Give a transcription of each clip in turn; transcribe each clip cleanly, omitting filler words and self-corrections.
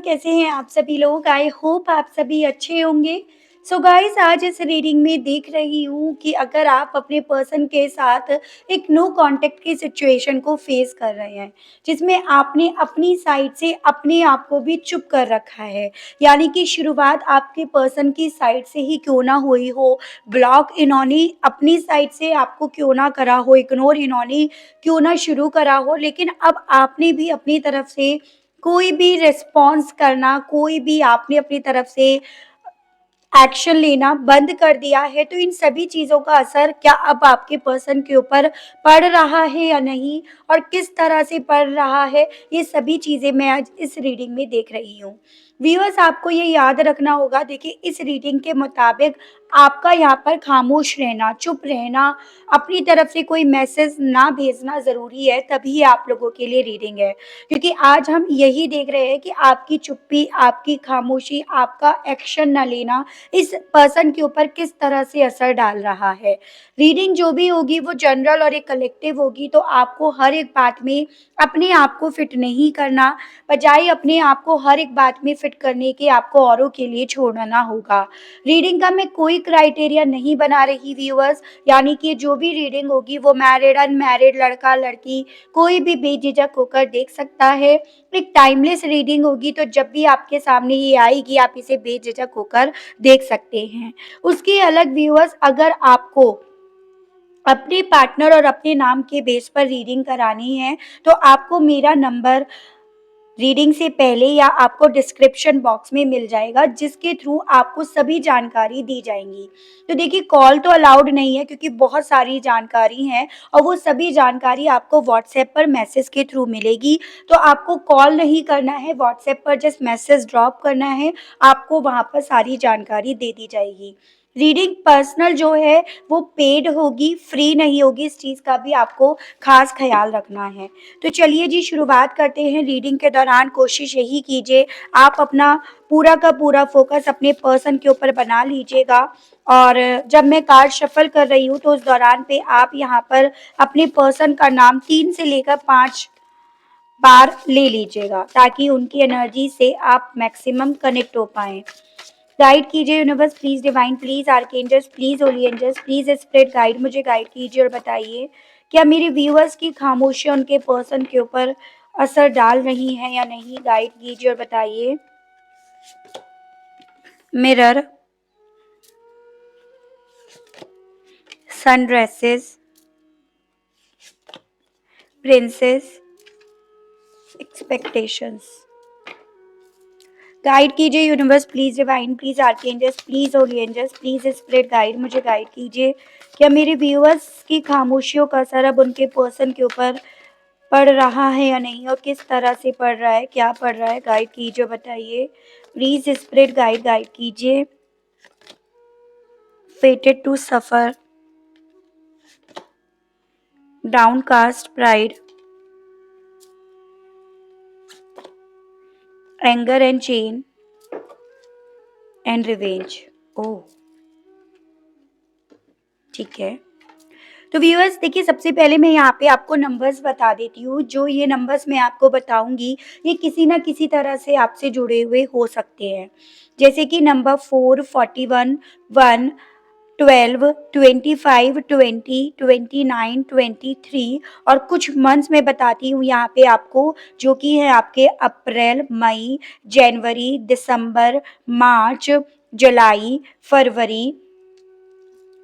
कैसे हैं आप सभी लोग? आई होप आप सभी अच्छे होंगे। सो गाइस, आज इस रीडिंग में देख रही हूँ कि अगर आप अपने पर्सन के साथ एक नो कॉन्टैक्ट की सिचुएशन को फेस कर रहे हैं, जिसमें आपने अपनी साइड से अपने आप को भी चुप कर रखा है। यानी कि शुरुआत आपके पर्सन की साइड से ही क्यों ना हुई हो, ब्लॉक इन्होंने अपनी साइड से आपको क्यों ना करा हो, इग्नोर इन्होंने क्यों ना शुरू करा हो, लेकिन अब आपने भी अपनी तरफ से कोई भी रिस्पॉन्स करना, कोई भी आपने अपनी तरफ से एक्शन लेना बंद कर दिया है, तो इन सभी चीज़ों का असर क्या अब आपके पर्सन के ऊपर पड़ रहा है या नहीं, और किस तरह से पड़ रहा है, ये सभी चीज़ें मैं आज इस रीडिंग में देख रही हूँ। व्यूअर्स, आपको ये याद रखना होगा, देखिए इस रीडिंग के मुताबिक आपका यहाँ पर खामोश रहना, चुप रहना, अपनी तरफ से कोई मैसेज ना भेजना ज़रूरी है, तभी आप लोगों के लिए रीडिंग है। क्योंकि आज हम यही देख रहे हैं कि आपकी चुप्पी, आपकी खामोशी, आपका एक्शन ना लेना इस पर्सन के ऊपर किस तरह से असर डाल रहा है। रीडिंग जो भी होगी वो जनरल और एक कलेक्टिव होगी, तो आपको हर एक बात में अपने आप को फिट नहीं करना, बजाय अपने आप को हर एक बात में फिट करने के आपको औरों के लिए छोड़ना होगा। रीडिंग का मैं कोई क्राइटेरिया नहीं बना रही व्यूअर्स, यानी कि जो भी रीडिंग होगी वो मैरिड, अनमैरिड, लड़का, लड़की, कोई भी बेझिझक होकर देख सकता है। एक टाइमलेस रीडिंग होगी, तो जब भी आपके सामने ये आएगी आप इसे बेझिझक होकर देख सकते हैं। उसके अलग व्यूअर्स, अगर आपको अपने पार्टनर और अपने नाम के बेस पर रीडिंग करानी है, तो आपको मेरा नंबर रीडिंग से पहले या आपको डिस्क्रिप्शन बॉक्स में मिल जाएगा, जिसके थ्रू आपको सभी जानकारी दी जाएंगी। तो देखिए, कॉल तो अलाउड नहीं है क्योंकि बहुत सारी जानकारी है, और वो सभी जानकारी आपको व्हाट्सएप पर मैसेज के थ्रू मिलेगी। तो आपको कॉल नहीं करना है, व्हाट्सएप पर जस्ट मैसेज ड्रॉप करना है, आपको वहाँ पर सारी जानकारी दे दी जाएगी। रीडिंग पर्सनल जो है वो पेड होगी, फ्री नहीं होगी, इस चीज़ का भी आपको खास ख्याल रखना है। तो चलिए जी, शुरुआत करते हैं। रीडिंग के दौरान कोशिश यही कीजिए, आप अपना पूरा का पूरा फोकस अपने पर्सन के ऊपर बना लीजिएगा, और जब मैं कार्ड शफल कर रही हूँ तो उस दौरान पे आप यहाँ पर अपने पर्सन का नाम 3 से लेकर 5 बार ले लीजिएगा, ताकि उनकी एनर्जी से आप मैक्सिमम कनेक्ट हो पाएँ। गाइड कीजिए universe, please divine, please archangels, please holy angels, please spirit guide, मुझे गाइड कीजिए और बताइए क्या मेरे व्यूअर्स की खामोशियाँ उनके पर्सन के ऊपर असर डाल रही हैं या नहीं। गाइड कीजिए और बताइए। Mirror, sun dresses, princess, expectations. Guide कीजिए universe, please divine, please archangels, please holy angels, please spirit guide, मुझे गाइड कीजिए क्या मेरे व्यूअर्स की खामोशियों का असर अब उनके पर्सन के ऊपर पढ़ रहा है या नहीं, और किस तरह से पढ़ रहा है, क्या पढ़ रहा है। गाइड कीजिए, बताइए प्लीज स्पिरिट गाइड, गाइड कीजिए। Fated to suffer, downcast pride, anger and chain and revenge. Oh, ठीक है। तो व्यूअर्स देखिए, सबसे पहले मैं यहाँ पे आपको नंबर्स बता देती हूँ। जो ये नंबर्स मैं आपको बताऊंगी, ये किसी ना किसी तरह से आपसे जुड़े हुए हो सकते हैं। जैसे कि नंबर 4, 41, 1, 12, 25, 20, 29, 23, और कुछ मंथ्स में बताती हूँ यहाँ पे आपको, जो कि है आपके अप्रैल, मई, जनवरी, दिसंबर, मार्च, जुलाई, फरवरी।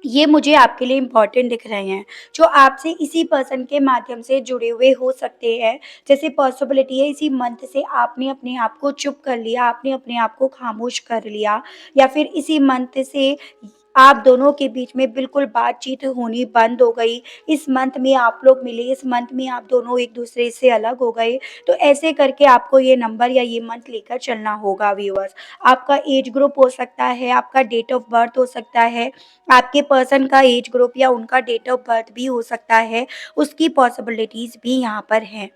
ये मुझे आपके लिए इम्पोर्टेंट दिख रहे हैं, जो आपसे इसी पर्सन के माध्यम से जुड़े हुए हो सकते हैं। जैसे पॉसिबिलिटी है इसी मंथ से आपने अपने आप को चुप कर लिया, आपने अपने आप को खामोश कर लिया, या फिर इसी मंथ से आप दोनों के बीच में बिल्कुल बातचीत होनी बंद हो गई। इस मंथ में आप लोग मिले, इस मंथ में आप दोनों एक दूसरे से अलग हो गए। तो ऐसे करके आपको ये नंबर या ये मंथ लेकर चलना होगा व्यूअर्स। आपका एज ग्रुप हो सकता है, आपका डेट ऑफ बर्थ हो सकता है, आपके पर्सन का एज ग्रुप या उनका डेट ऑफ बर्थ भी हो सकता है, उसकी पॉसिबिलिटीज़ भी यहाँ पर हैं।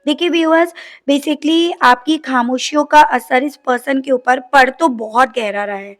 देखिए व्यूअर्स, बेसिकली आपकी खामोशियों का असर इस पर्सन के ऊपर पड़ तो बहुत गहरा रहा है,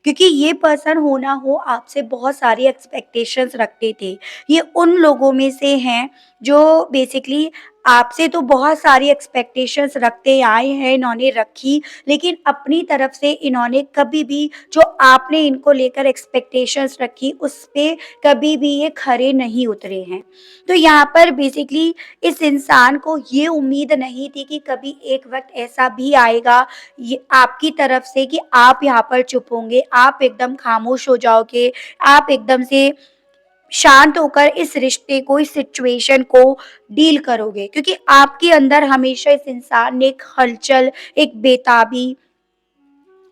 क्योंकि ये पर्सन हो ना हो आपसे बहुत सारी एक्सपेक्टेशंस रखते थे। ये उन लोगों में से हैं जो बेसिकली आपसे तो बहुत सारी एक्सपेक्टेशंस रखते आए हैं, इन्होंने रखी, लेकिन अपनी तरफ से इन्होंने कभी भी जो आपने इनको लेकर एक्सपेक्टेशंस रखी, उस पे कभी भी ये खरे नहीं उतरे हैं। तो यहाँ पर बेसिकली इस इंसान को ये उम्मीद नहीं थी कि कभी एक वक़्त ऐसा भी आएगा ये आपकी तरफ से कि आप यहाँ पर चुप होंगे, आप एकदम खामोश हो जाओगे, आप एकदम से शांत होकर इस रिश्ते को, इस सिचुएशन को डील करोगे, क्योंकि आपके अंदर हमेशा इस इंसान ने एक हलचल, एक बेताबी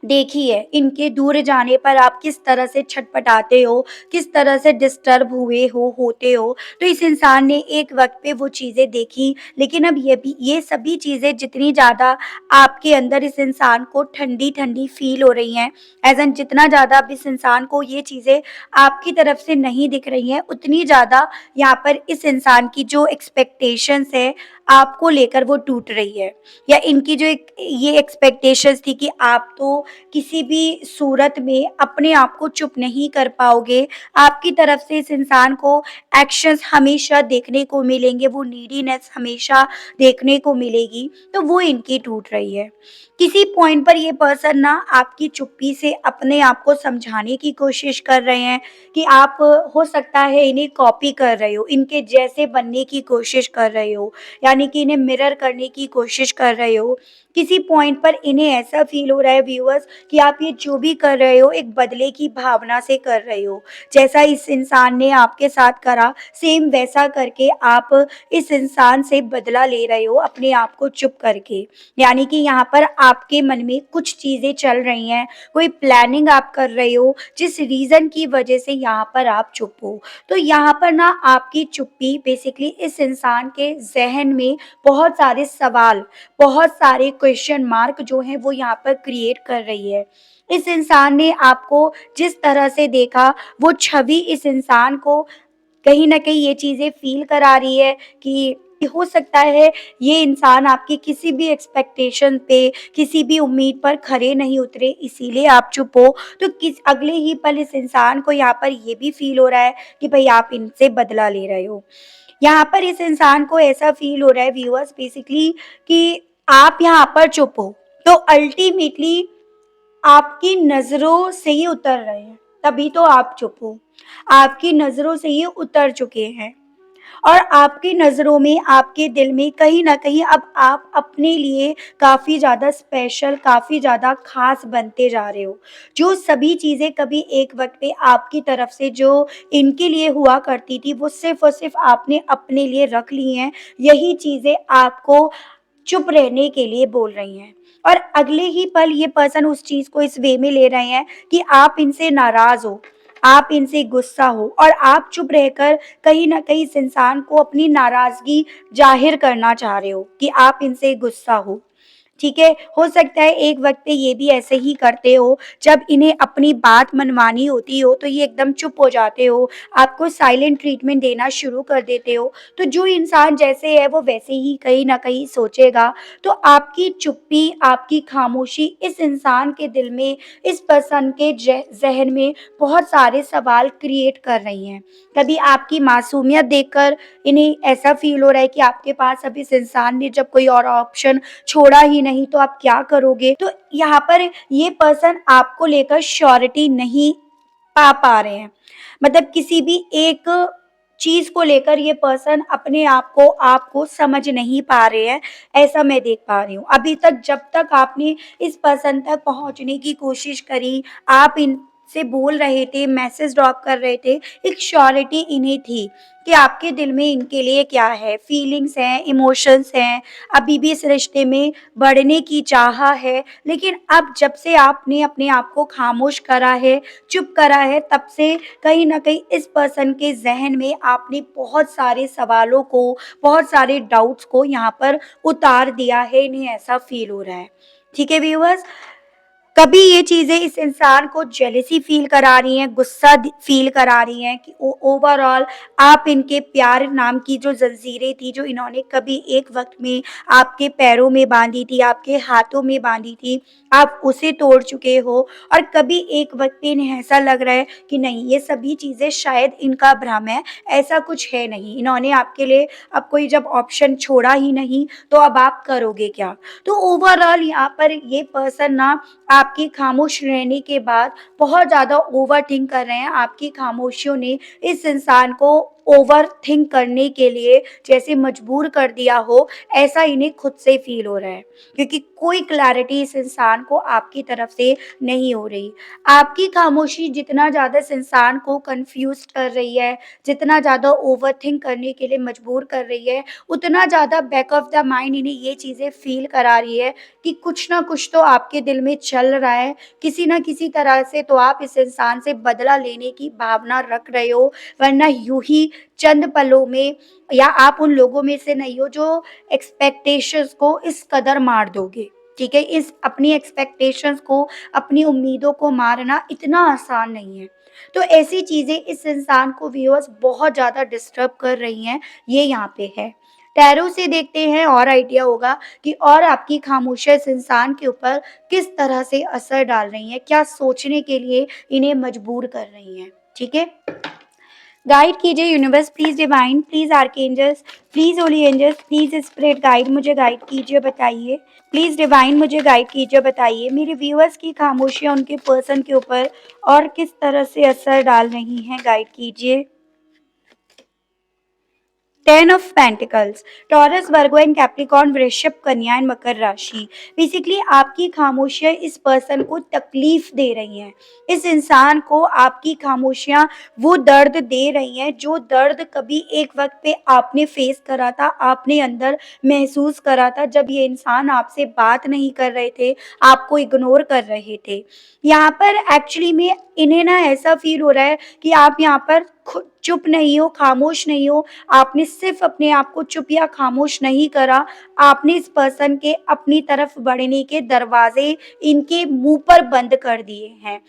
देखी है। इनके दूर जाने पर आप किस तरह से छटपटाते हो, किस तरह से डिस्टर्ब हुए हो, होते हो। तो इस इंसान ने एक वक़्त पे वो चीज़ें देखी, लेकिन अब ये सभी चीज़ें जितनी ज़्यादा आपके अंदर इस इंसान को ठंडी-ठंडी फ़ील हो रही हैं, एज़ एन जितना ज़्यादा अब इस इंसान को ये चीज़ें आपकी तरफ से नहीं दिख रही हैं, उतनी ज़्यादा यहाँ पर इस इंसान की जो एक्सपेक्टेशंस है, आपको लेकर वो टूट रही है। या इनकी जो एक ये एक्सपेक्टेशंस थी कि आप तो किसी भी सूरत में अपने आप को चुप नहीं कर पाओगे। आपकी तरफ से इस इंसान को एक्शंस हमेशा देखने को मिलेंगे, वो नीडीनेस हमेशा देखने को मिलेगी, तो वो इनकी टूट रही है। किसी पॉइंट पर ये पर्सन ना आपकी चुप्पी से अपने आप को समझाने की कोशिश कर रहे हैं कि आप हो सकता है इन्हें कॉपी कर रहे हो, इनके जैसे बनने की कोशिश कर रहे हो, यानी कि इन्हें मिरर करने की कोशिश कर रहे हो। किसी पॉइंट पर इन्हें ऐसा फ़ील हो रहा है व्यूअर्स कि आप ये जो भी कर रहे हो एक बदले की भावना से कर रहे हो। जैसा इस इंसान ने आपके साथ करा, सेम वैसा करके आप इस इंसान से बदला ले रहे हो अपने आप को चुप करके। यानी कि यहाँ पर आपके मन में कुछ चीज़ें चल रही हैं, कोई प्लानिंग आप कर रहे हो जिस रीज़न की वजह से यहाँ पर आप चुप हो। तो यहाँ पर ना आपकी चुप्पी बेसिकली इस इंसान के ज़हन में बहुत सारे सवाल, बहुत सारे क्वेश्चन मार्क जो हैं वो यहाँ पर क्रिएट कर रही है। इस इंसान ने आपको जिस तरह से देखा, वो छवि इस इंसान को कहीं न कहीं ये चीज़ें फ़ील करा रही है कि हो सकता है ये इंसान आपकी किसी भी एक्सपेक्टेशन पे, किसी भी उम्मीद पर खरे नहीं उतरे, इसीलिए आप चुप हो। तो किस अगले ही पल इस इंसान को यहाँ पर ये भी फ़ील हो रहा है कि भई आप इनसे बदला ले रहे हो। यहाँ पर इस इंसान को ऐसा फ़ील हो रहा है व्यूअर्स बेसिकली कि आप यहाँ पर चुप हो, तो अल्टीमेटली आपकी नज़रों से ही उतर रहे हैं, तभी तो आप चुप हो। आपकी नज़रों से ये उतर चुके हैं और आपकी नज़रों में, आपके दिल में कहीं न कहीं अब आप अपने लिए काफ़ी ज़्यादा स्पेशल, काफ़ी ज़्यादा ख़ास बनते जा रहे हो। जो सभी चीज़ें कभी एक वक़्त पे आपकी तरफ से जो इनके लिए हुआ करती थी, वो सिर्फ़ और सिर्फ़ आपने अपने लिए रख ली हैं। यही चीज़ें आपको चुप रहने के लिए बोल रही हैं और अगले ही पल ये पर्सन उस चीज़ को इस वे में ले रहे हैं कि आप इनसे नाराज़ हो, आप इनसे गुस्सा हो और आप चुप रहकर कहीं न कहीं इस इंसान को अपनी नाराज़गी ज़ाहिर करना चाह रहे हो कि आप इनसे गुस्सा हो। ठीक है? हो सकता है एक वक़्त पे ये भी ऐसे ही करते हो, जब इन्हें अपनी बात मनवानी होती हो, तो ये एकदम चुप हो जाते हो, आपको साइलेंट ट्रीटमेंट देना शुरू कर देते हो। तो जो इंसान जैसे है, वो वैसे ही कहीं न कहीं सोचेगा। तो आपकी चुप्पी, आपकी खामोशी इस इंसान के दिल में, इस पर्सन के ज़हन में बहुत सारे सवाल क्रिएट कर रही हैं। कभी आपकी मासूमियत देखकर इन्हें ऐसा फ़ील हो रहा है कि आपके पास अब इस इंसान ने जब कोई और ऑप्शन छोड़ा ही नहीं तो आप क्या करोगे? तो यहाँ पर ये पर्सन आपको लेकर श्योरिटी नहीं पा रहे हैं। मतलब किसी भी एक चीज़ को लेकर ये पर्सन अपने आप को समझ नहीं पा रहे हैं, ऐसा मैं देख पा रही हूँ। अभी तक जब तक आपने इस पर्सन तक पहुँचने की कोशिश करी, आप इनसे बोल रहे थे, मैसेज ड्रॉप कर रहे थे, एक श्योरिटी इन्हें थी कि आपके दिल में इनके लिए क्या है, फीलिंग्स हैं, इमोशंस हैं, अभी भी इस रिश्ते में बढ़ने की चाह है। लेकिन अब जब से आपने अपने आप को खामोश करा है, चुप करा है, तब से कहीं न कहीं इस पर्सन के ज़हन में आपने बहुत सारे सवालों को, बहुत सारे डाउट्स को यहाँ पर उतार दिया है, इन्हें ऐसा फ़ील हो रहा है। ठीक है व्यूअर्स? कभी ये चीज़ें इस इंसान को जेलसी फ़ील करा रही हैं, गुस्सा फ़ील करा रही हैं कि ओ ओवरऑल आप इनके प्यार नाम की जो ज़ंजीरें थी, जो इन्होंने कभी एक वक़्त में आपके पैरों में बाँधी थी, आपके हाथों में बाँधी थी, आप उसे तोड़ चुके हो। और कभी एक वक़्त पे इन्हें ऐसा लग रहा है कि नहीं, ये सभी चीज़ें शायद इनका भ्रम है, ऐसा कुछ है नहीं। इन्होंने आपके लिए अब कोई जब ऑप्शन छोड़ा ही नहीं, तो अब आप करोगे क्या? तो ओवरऑल यहाँ पर ये पर्सन ना आपके खामोश रहने के बाद बहुत ज़्यादा ओवरथिंक कर रहे हैं। आपकी खामोशियों ने इस इंसान को ओवरथिंक करने के लिए जैसे मजबूर कर दिया हो, ऐसा इन्हें खुद से फ़ील हो रहा है। क्योंकि कोई क्लैरिटी इस इंसान को आपकी तरफ से नहीं हो रही। आपकी खामोशी जितना ज़्यादा इस इंसान को कन्फ्यूज़्ड कर रही है, जितना ज़्यादा ओवरथिंक करने के लिए मजबूर कर रही है, उतना ज़्यादा बैक ऑफ द माइंड इन्हें ये चीज़ें फ़ील करा रही है कि कुछ ना कुछ तो आपके दिल में चल रहा है, किसी न किसी तरह से तो आप इस इंसान से बदला लेने की भावना रख रहे हो, वरना यूँ ही चंद पलों में या आप उन लोगों में से नहीं हो जो एक्सपेक्टेशंस को इस कदर मार दोगे, ठीक है? इस अपनी एक्सपेक्टेशंस को, अपनी उम्मीदों को मारना इतना आसान नहीं है। तो ऐसी चीज़ें इस इंसान को व्यूअर्स बहुत ज़्यादा डिस्टर्ब कर रही हैं, ये यहाँ पे है। टैरो से देखते हैं और आइडिया होगा कि और आपकी खामोशियाँ इस इंसान के ऊपर किस तरह से असर डाल रही हैं, क्या सोचने के लिए इन्हें मजबूर कर रही हैं, ठीक है? गाइड कीजिए universe, please divine, please archangels, please holy angels, please spirit guide, मुझे गाइड कीजिए, बताइए। प्लीज़ डिवाइन मुझे गाइड कीजिए, बताइए मेरे व्यूअर्स की खामोशियाँ उनके पर्सन के ऊपर और किस तरह से असर डाल रही हैं, गाइड कीजिए। 10 of pentacles, taurus, Virgo and Capricorn, वृषभ, कन्या एंड मकर राशि। बेसिकली आपकी खामोशियाँ इस पर्सन को तकलीफ दे रही हैं। इस इंसान को आपकी खामोशियाँ वो दर्द दे रही हैं जो दर्द कभी एक वक़्त पे आपने फेस करा था, आपने अंदर महसूस करा था जब ये इंसान आपसे बात नहीं कर रहे थे, आपको इग्नोर कर रहे थे। यहाँ पर एक्चुअली में इन्हें ना ऐसा फ़ील हो रहा है कि आप यहाँ पर चुप नहीं हो, खामोश नहीं हो, आपने सिर्फ़ अपने आप को चुप या खामोश नहीं करा, आपने इस पर्सन के अपनी तरफ बढ़ने के दरवाज़े इनके मुँह पर बंद कर दिए हैं।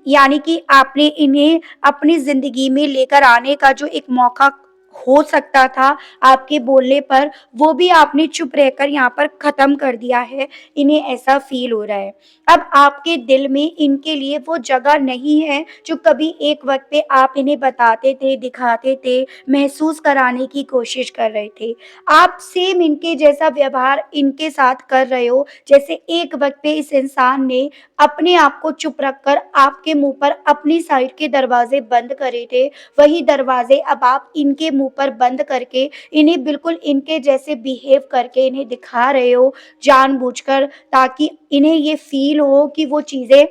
यानी कि आपने इन्हें अपनी ज़िंदगी में लेकर आने का जो एक मौका हो सकता था आपके बोलने पर, वो भी आपने चुप रहकर यहाँ पर ख़त्म कर दिया है, इन्हें ऐसा फ़ील हो रहा है। अब आपके दिल में इनके लिए वो जगह नहीं है जो कभी एक वक़्त पे आप इन्हें बताते थे, दिखाते थे, महसूस कराने की कोशिश कर रहे थे। आप सेम इनके जैसा व्यवहार इनके साथ कर रहे हो, जैसे एक वक़्त पे इस इंसान ने अपने आप को चुप रखकर आपके मुँह पर अपनी साइड के दरवाज़े बंद करे थे, वही दरवाज़े अब आप इनके मुँह पर बंद करके इन्हें बिल्कुल इनके जैसे बिहेव करके इन्हें दिखा रहे हो जानबूझकर, ताकि इन्हें ये फ़ील हो कि वो चीज़ें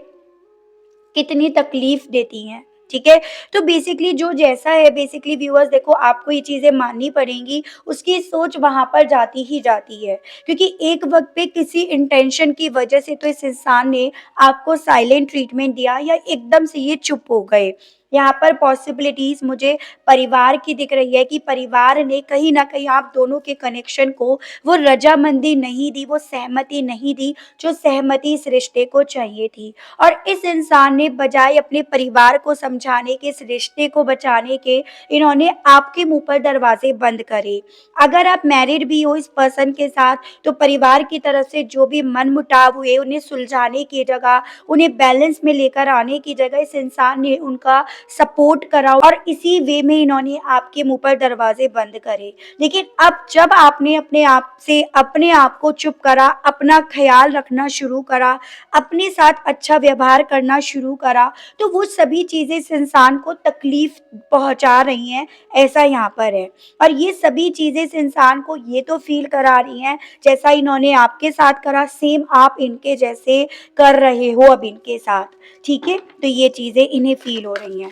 कितनी तकलीफ देती हैं, ठीक है? तो बेसिकली जो जैसा है, बेसिकली व्यूअर्स देखो, आपको ये चीज़ें माननी पड़ेंगी, उसकी सोच वहाँ पर जाती ही जाती है। क्योंकि एक वक़्त पे किसी इंटेंशन की वजह से तो इस इंसान ने आपको साइलेंट ट्रीटमेंट दिया या एकदम से ये चुप हो गए। यहाँ पर पॉसिबिलिटीज़ मुझे परिवार की दिख रही है कि परिवार ने कहीं न कहीं आप दोनों के कनेक्शन को वो रज़ामंदी नहीं दी, वो सहमति नहीं दी, जो सहमति इस रिश्ते को चाहिए थी। और इस इंसान ने बजाय अपने परिवार को समझाने के, इस रिश्ते को बचाने के, इन्होंने आपके मुँह पर दरवाज़े बंद करे। अगर आप मैरिड भी हो इस पर्सन के साथ, तो परिवार की तरफ से जो भी मनमुटाव हुए, उन्हें सुलझाने की जगह, उन्हें बैलेंस में लेकर आने की जगह इस इंसान ने उनका सपोर्ट करा और इसी वे में इन्होंने आपके मुँह पर दरवाज़े बंद करे। लेकिन अब जब आपने अपने आप से अपने आप को चुप करा, अपना ख़्याल रखना शुरू करा, अपने साथ अच्छा व्यवहार करना शुरू करा, तो वो सभी चीज़ें इस इंसान को तकलीफ़ पहुँचा रही हैं, ऐसा यहाँ पर है। और ये सभी चीज़ें इस इंसान को ये तो फ़ील करा रही हैं, जैसा इन्होंने आपके साथ करा, सेम आप इनके जैसे कर रहे हो अब इनके साथ, ठीक है? तो ये चीज़ें इन्हें फ़ील हो रही हैं।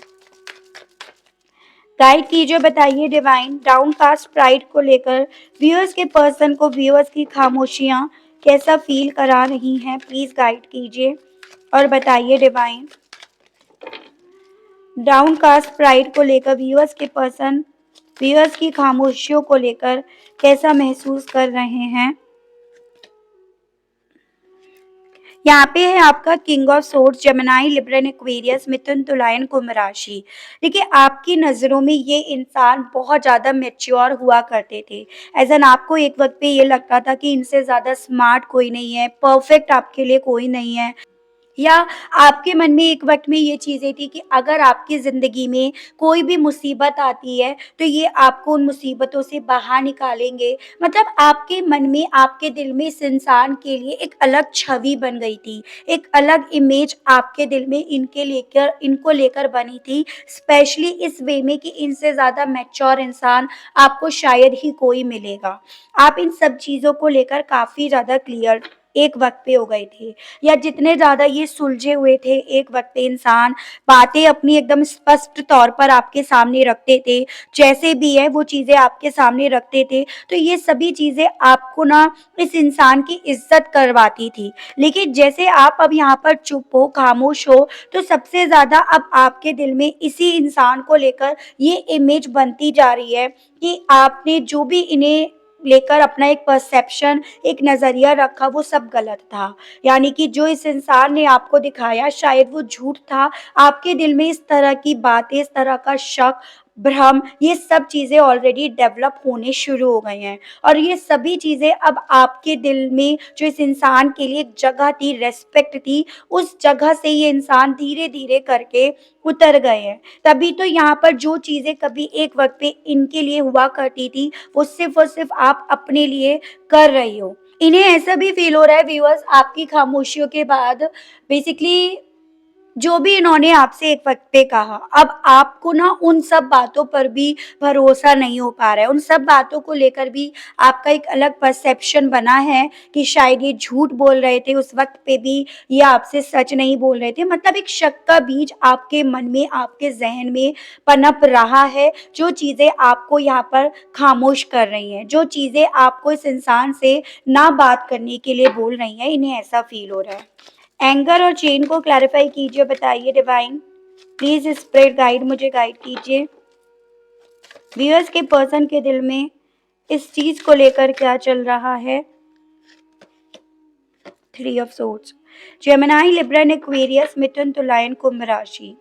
गाइड कीजिए, बताइए डिवाइन, डाउनकास्ट प्राइड को लेकर व्यूअर्स के पर्सन को व्यूअर्स की खामोशियाँ कैसा फ़ील करा रही हैं, प्लीज़ गाइड कीजिए और बताइए डिवाइन। डाउनकास्ट प्राइड को लेकर व्यूअर्स के पर्सन व्यूअर्स की खामोशियों को लेकर कैसा महसूस कर रहे हैं। यहाँ पे है आपका king of swords, Gemini, Libran, Aquarius, Mithun, Tula and कुंभ राशि। देखिए, आपकी नज़रों में ये इंसान बहुत ज़्यादा मैच्योर हुआ करते थे। एज़ एन आपको एक वक़्त पे ये लगता था कि इनसे ज़्यादा स्मार्ट कोई नहीं है, परफेक्ट आपके लिए कोई नहीं है। या आपके मन में एक वक़्त में ये चीज़ें थी कि अगर आपकी ज़िंदगी में कोई भी मुसीबत आती है, तो ये आपको उन मुसीबतों से बाहर निकालेंगे। मतलब आपके मन में, आपके दिल में इस इंसान के लिए एक अलग छवि बन गई थी, एक अलग इमेज आपके दिल में इनको लेकर बनी थी, स्पेशली इस वे में कि इनसे ज़्यादा मैच्योर इंसान आपको शायद ही कोई मिलेगा। आप इन सब चीज़ों को लेकर काफ़ी ज़्यादा क्लियर एक वक़्त पे हो गए थे। या जितने ज़्यादा ये सुलझे हुए थे, एक वक़्त पे इंसान बातें अपनी एकदम स्पष्ट तौर पर आपके सामने रखते थे, जैसे भी है वो चीज़ें आपके सामने रखते थे, तो ये सभी चीज़ें आपको ना इस इंसान की इज़्ज़त करवाती थी। लेकिन जैसे आप अब यहाँ पर चुप हो, खामोश हो, तो सबसे ज़्यादा अब आपके दिल में इसी इंसान को लेकर ये इमेज बनती जा रही है कि आपने जो भी इन्हें लेकर अपना एक परसेप्शन, एक नज़रिया रखा, वो सब गलत था। यानी कि जो इस इंसान ने आपको दिखाया शायद वो झूठ था। आपके दिल में इस तरह की बातें, इस तरह का शक, भ्रम, ये सब चीज़ें ऑलरेडी डेवलप होने शुरू हो गई हैं। और ये सभी चीज़ें अब आपके दिल में जो इस इंसान के लिए एक जगह थी, रिस्पेक्ट थी, उस जगह से ये इंसान धीरे-धीरे करके उतर गए हैं। तभी तो यहाँ पर जो चीज़ें कभी एक वक़्त पे इनके लिए हुआ करती थी, वो सिर्फ़ और सिर्फ़ आप अपने लिए कर रही हो। इन्हें ऐसा भी फ़ील हो रहा है व्यूअर्स, आपकी खामोशियों के बाद बेसिकली जो भी इन्होंने आपसे एक वक़्त पे कहा, अब आपको ना उन सब बातों पर भी भरोसा नहीं हो पा रहा है। उन सब बातों को लेकर भी आपका एक अलग परसेप्शन बना है कि शायद ये झूठ बोल रहे थे उस वक़्त पे भी, ये आपसे सच नहीं बोल रहे थे। मतलब एक शक का बीज आपके मन में, आपके ज़हन में पनप रहा है, जो चीज़ें आपको यहाँ पर खामोश कर रही हैं, जो चीज़ें आपको इस इंसान से ना बात करने के लिए बोल रही हैं, इन्हें ऐसा फ़ील हो रहा है। एंगर और चेन को क्लैरिफाई कीजिए, बताइए डिवाइन। प्लीज़ स्प्रेड गाइड, मुझे गाइड कीजिए। व्यूअर्स के पर्सन के दिल में इस चीज़ को लेकर क्या चल रहा है? Three of swords, Gemini, Libran, Aquarius, Mithun, Tula and कुंभ राशि।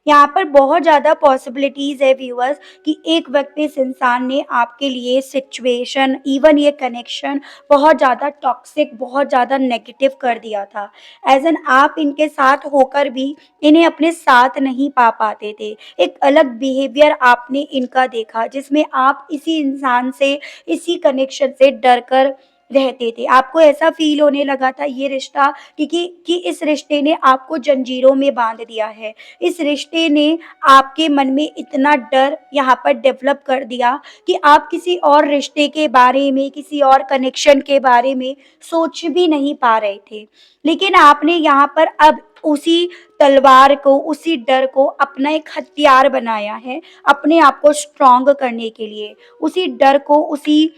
यहाँ पर बहुत ज़्यादा पॉसिबिलिटीज़ है व्यूअर्स कि एक वक़्त पे इस इंसान ने आपके लिए सिचुएशन, इवन ये कनेक्शन बहुत ज़्यादा टॉक्सिक, बहुत ज़्यादा नेगेटिव कर दिया था। एज़ एन आप इनके साथ होकर भी इन्हें अपने साथ नहीं पा पाते थे। एक अलग बिहेवियर आपने इनका देखा जिसमें आप इसी इंसान से, इसी कनेक्शन से डर कर रहते थे। आपको ऐसा फ़ील होने लगा था ये रिश्ता कि इस रिश्ते ने आपको जंजीरों में बाँध दिया है। इस रिश्ते ने आपके मन में इतना डर यहाँ पर डेवलप कर दिया कि आप किसी और रिश्ते के बारे में, किसी और कनेक्शन के बारे में सोच भी नहीं पा रहे थे। लेकिन आपने यहाँ पर अब उसी तलवार को, उसी डर को अपना एक हथियार बनाया है, अपने आप को स्ट्रॉन्ग करने के लिए। उसी डर को, उसी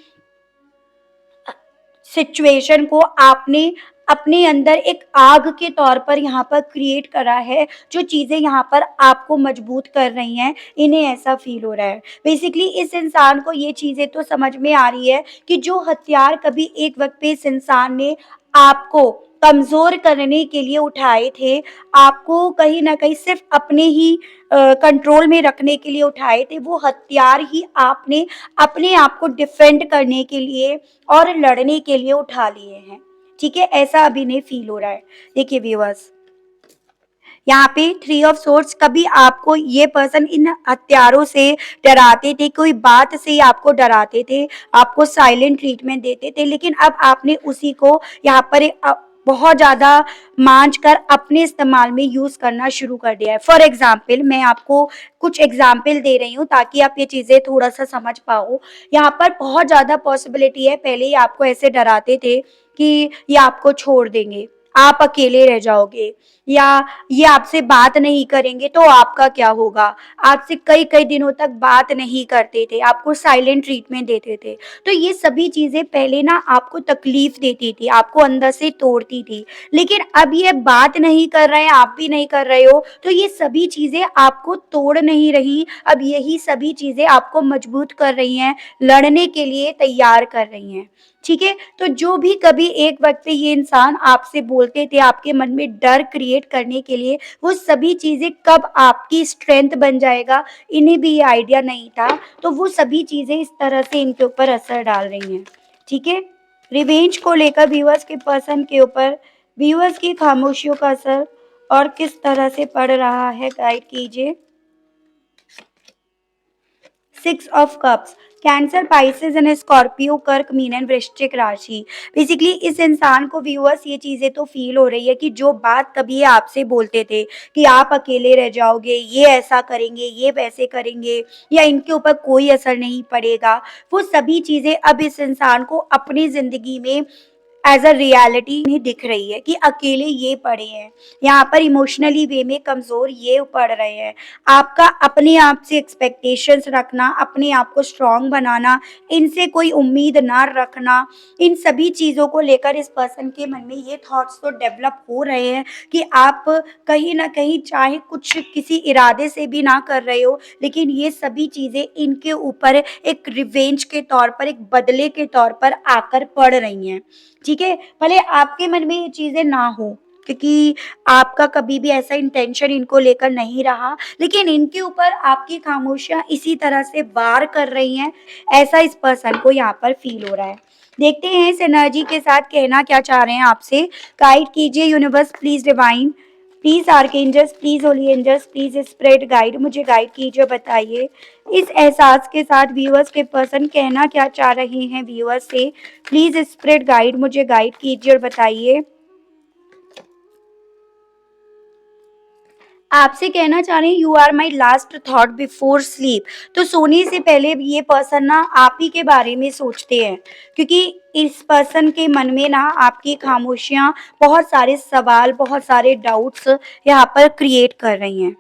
सिचुएशन को आपने अपने अंदर एक आग के तौर पर यहाँ पर क्रिएट करा है, जो चीज़ें यहाँ पर आपको मजबूत कर रही हैं, इन्हें ऐसा फ़ील हो रहा है। बेसिकली इस इंसान को ये चीज़ें तो समझ में आ रही है कि जो हथियार कभी एक वक़्त पे इस इंसान ने आपको कमज़ोर करने के लिए उठाए थे, आपको कहीं न कहीं सिर्फ़ अपने ही कंट्रोल में रखने के लिए उठाए थे, वो हथियार ही आपने अपने आप को डिफेंड करने के लिए और लड़ने के लिए उठा लिए हैं। ठीक है? ऐसा अभी नहीं फ़ील हो रहा है। देखिए व्यूअर्स, यहाँ पे थ्री ऑफ सोर्ड्स, कभी आपको ये पर्सन इन हथियारों से डराते थे, कोई बात से ही आपको डराते थे, आपको साइलेंट ट्रीटमेंट देते थे, लेकिन अब आपने उसी को यहाँ पर बहुत ज़्यादा मांझ कर अपने इस्तेमाल में यूज़ करना शुरू कर दिया है। फॉर एग्ज़ाम्पल मैं आपको कुछ एग्ज़ाम्पल दे रही हूँ ताकि आप ये चीज़ें थोड़ा-सा समझ पाओ। यहाँ पर बहुत ज़्यादा पॉसिबिलिटी है, पहले ही आपको ऐसे डराते थे कि ये आपको छोड़ देंगे, आप अकेले रह जाओगे, या ये आपसे बात नहीं करेंगे तो आपका क्या होगा? आपसे कई-कई दिनों तक बात नहीं करते थे, आपको साइलेंट ट्रीटमेंट देते थे। तो ये सभी चीज़ें पहले ना आपको तकलीफ़ देती थी, आपको अंदर से तोड़ती थी। लेकिन अब ये बात नहीं कर रहे हैं, आप भी नहीं कर रहे हो, तो ये सभी चीज़ें आपको तोड़ नहीं रही, अब यही सभी चीज़ें आपको मजबूत कर रही हैं, लड़ने के लिए तैयार कर रही हैं। ठीक है? तो जो भी कभी एक वक़्त पे ये इंसान आपसे बोलते थे आपके मन में डर क्रिएट करने के लिए, वो सभी चीज़ें कब आपकी स्ट्रेंथ बन जाएगा, इन्हें भी ये आइडिया नहीं था। तो वो सभी चीज़ें इस तरह से इनके ऊपर असर डाल रही हैं, ठीक है? रिवेंज को लेकर व्यूअर्स के पर्सन के ऊपर व्यूअर्स की खामोशियों का असर और किस तरह से पड़ रहा है, गाइड कीजिए। Six of cups, cancer, Pisces and Scorpio, कर्क, मीन एंड वृश्चिक राशि। बेसिकली इस इंसान को व्यूअर्स ये चीजें तो फील हो रही है कि जो बात कभी ये आपसे बोलते थे कि आप अकेले रह जाओगे, ये ऐसा करेंगे, ये वैसे करेंगे, या इनके ऊपर कोई असर नहीं पड़ेगा, वो सभी चीजें अब इस इंसान को अपनी जिंदगी में एज़ अ रियलिटी नहीं दिख रही है कि अकेले ये पड़े हैं, यहाँ पर इमोशनली वे में कमज़ोर ये पड़ रहे हैं। आपका अपने आप से एक्सपेक्टेशंस रखना, अपने आप को स्ट्रॉन्ग बनाना, इनसे कोई उम्मीद ना रखना, इन सभी चीज़ों को लेकर इस पर्सन के मन में ये थॉट्स तो डेवलप हो रहे हैं कि आप कहीं न कहीं चाहे कुछ किसी इरादे से भी ना कर रहे हो, लेकिन ये सभी चीज़ें इनके ऊपर एक रिवेंज के तौर पर, एक बदले के तौर पर आकर पड़ रही हैं। ठीक है? भले आपके मन में ये चीज़ें ना हो, क्योंकि आपका कभी भी ऐसा इंटेंशन इनको लेकर नहीं रहा, लेकिन इनके ऊपर आपकी खामोशियाँ इसी तरह से वार कर रही हैं, ऐसा इस पर्सन को यहाँ पर फ़ील हो रहा है। देखते हैं इस एनर्जी के साथ कहना क्या चाह रहे हैं आपसे। गाइड कीजिए universe, please divine, please archangels, please holy angels, please spirit guide, मुझे गाइड कीजिए, बताइए। इस एहसास के साथ व्यूअर्स के पर्सन कहना क्या चाह रहे हैं व्यूअर्स से। प्लीज़ स्पिरिट गाइड, मुझे गाइड कीजिए और बताइए। आपसे कहना चाह रहे हैं you are my last thought before sleep. तो सोने से पहले ये पर्सन ना आप ही के बारे में सोचते हैं, क्योंकि इस पर्सन के मन में ना आपकी खामोशियाँ बहुत सारे सवाल, बहुत सारे डाउट्स यहाँ पर क्रिएट कर रही हैं।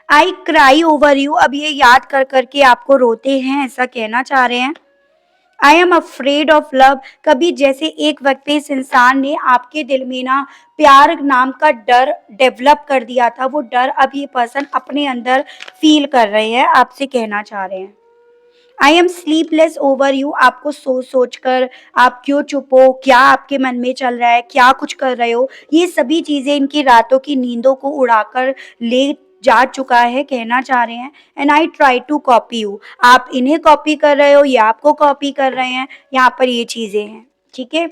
आई क्राई ओवर यू, अब ये याद कर करके आपको रोते हैं, ऐसा कहना चाह रहे हैं। I am afraid of love, कभी जैसे एक वक्त पे इस इंसान ने आपके दिल में ना प्यार नाम का डर डेवलप कर दिया था, वो डर अब ये पर्सन अपने अंदर फील कर रहे हैं, आपसे कहना चाह रहे हैं। I am sleepless over you, आपको सोच सोच कर आप क्यों चुप हो, क्या आपके मन में चल रहा है, क्या कुछ कर रहे हो, ये सभी चीजें इनकी रातों की नींदों को उड़ाकर ले जा चुका है, कहना चाह रहे हैं। And I try to copy you, आप इन्हें कॉपी कर रहे हो, ये आपको कॉपी कर रहे हैं, यहाँ पर ये चीजें हैं, ठीक है।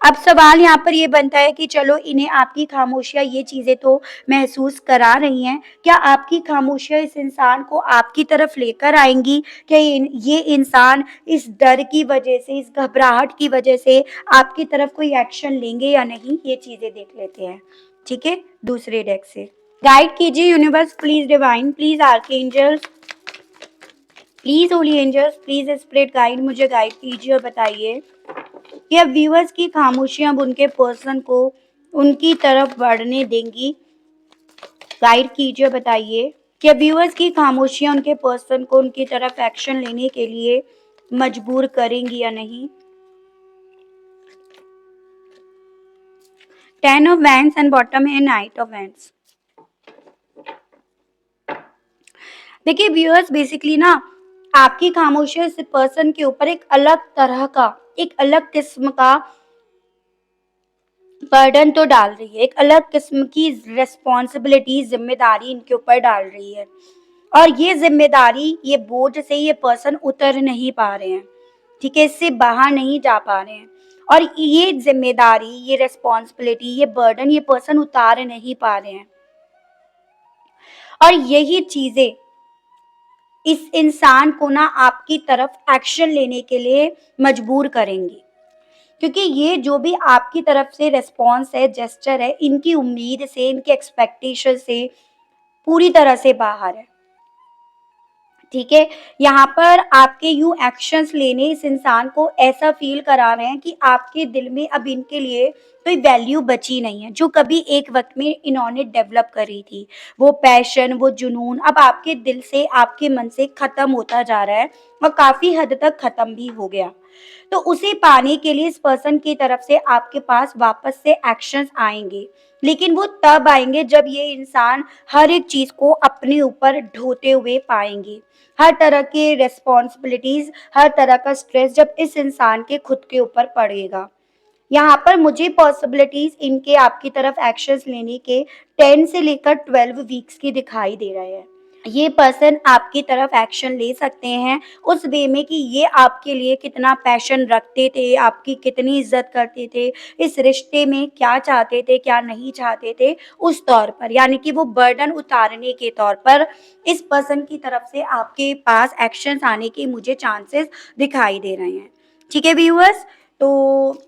अब सवाल यहाँ पर ये बनता है कि चलो इन्हें आपकी खामोशियाँ ये चीज़ें तो महसूस करा रही हैं, क्या आपकी खामोशियाँ इस इंसान को आपकी तरफ लेकर आएँगी? क्या ये इंसान इस डर की वजह से, इस घबराहट की वजह से आपकी तरफ कोई एक्शन लेंगे या नहीं? ये चीज़ें देख लेते हैं, ठीक है? दूसरे डेक से। गाइड कीजिए universe, please divine, please archangels, please holy angels, please spirit guide, मुझे गाइड कीजिए और बताइए कि अब व्यूअर्स की खामोशियां अब उनके पर्सन को उनकी तरफ बढ़ने देंगी। गाइड कीजिए, बताइए कि अब व्यूअर्स की खामोशियां उनके पर्सन को उनकी तरफ एक्शन लेने के लिए मजबूर करेंगी या नहीं। 10 ऑफ वैंड्स एंड बॉटम है नाइट ऑफ वैंड्स। देखिए व्यूअर्स, बेसिकली ना आपकी खामोशियां इस पर्सन के ऊपर एक अलग तरह का, एक अलग किस्म का बर्डन तो डाल रही है, एक अलग किस्म की रिस्पॉन्सिबिलिटी, जिम्मेदारी इनके ऊपर डाल रही है, और ये जिम्मेदारी, ये बोझ से ये पर्सन उतर नहीं पा रहे हैं, ठीक है, इससे बाहर नहीं जा पा रहे हैं, और ये जिम्मेदारी, ये रिस्पॉन्सिबिलिटी, ये बर्डन ये पर्सन उतार नहीं पा रहे हैं, और यही चीजें इस इंसान को ना आपकी तरफ एक्शन लेने के लिए मजबूर करेंगी, क्योंकि ये जो भी आपकी तरफ से रिस्पॉन्स है, जेस्चर है, इनकी उम्मीद से, इनके एक्सपेक्टेशन से पूरी तरह से बाहर है, ठीक है। यहाँ पर आपके यूं एक्शंस लेने इस इंसान को ऐसा फील करा रहे हैं कि आपके दिल में अब इनके लिए कोई वैल्यू बची नहीं है, जो कभी एक वक्त में इन्होंने डेवलप करी थी। वो पैशन, वो जुनून अब आपके दिल से, आपके मन से खत्म होता जा रहा है, और काफी हद तक खत्म भी हो गया। तो उसे पाने के लिए इस पर्सन की तरफ से आपके पास वापस से एक्शंस आएँगे। लेकिन वो तब आएँगे जब ये इंसान हर एक चीज़ को अपने ऊपर ढोते हुए पाएँगे। हर तरह के रिस्पॉन्सिबिलिटीज़, हर तरह का स्ट्रेस जब इस इंसान के खुद के ऊपर पड़ेगा। यहाँ पर मुझे पॉसिबिलिटीज़ इनके आपकी तरफ एक्शंस लेने के 10 से लेकर 12 वीक्स की दिखाई दे रहे हैं। ये पर्सन आपकी तरफ एक्शन ले सकते हैं उस वे में कि ये आपके लिए कितना पैशन रखते थे, आपकी कितनी इज़्ज़त करते थे, इस रिश्ते में क्या चाहते थे, क्या नहीं चाहते थे, उस तौर पर। यानी कि वो बर्डन उतारने के तौर पर इस पर्सन की तरफ से आपके पास एक्शंस आने के मुझे चांसेस दिखाई दे रहे हैं। ठीक है व्यूअर्स? तो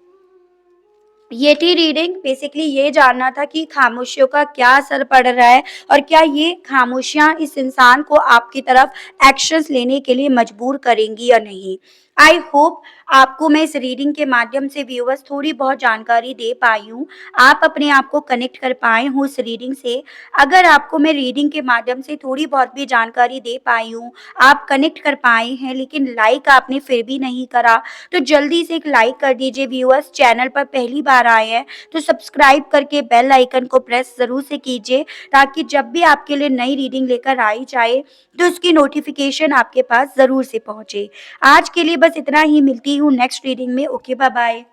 ये थी रीडिंग। बेसिकली ये जानना था कि खामोशियों का क्या असर पड़ रहा है और क्या ये खामोशियाँ इस इंसान को आपकी तरफ एक्शंस लेने के लिए मजबूर करेंगी या नहीं। आई होप आपको मैं इस रीडिंग के माध्यम से व्यूअर्स थोड़ी बहुत जानकारी दे पाई हूँ। आप अपने आप को कनेक्ट कर पाए हो उस रीडिंग से। अगर आपको मैं रीडिंग के माध्यम से थोड़ी बहुत भी जानकारी दे पाई हूँ, आप कनेक्ट कर पाए हैं लेकिन लाइक आपने फिर भी नहीं करा, तो जल्दी से एक लाइक कर दीजिए व्यूअर्स। चैनल पर पहली बार आए हैं तो सब्सक्राइब करके बेल आइकन को प्रेस ज़रूर से कीजिए, ताकि जब भी आपके लिए नई रीडिंग लेकर आई जाए तो उसकी नोटिफिकेशन आपके पास ज़रूर से पहुँचे। आज के लिए बस इतना ही, मिलती हूँ नेक्स्ट रीडिंग में। Okay, bye bye.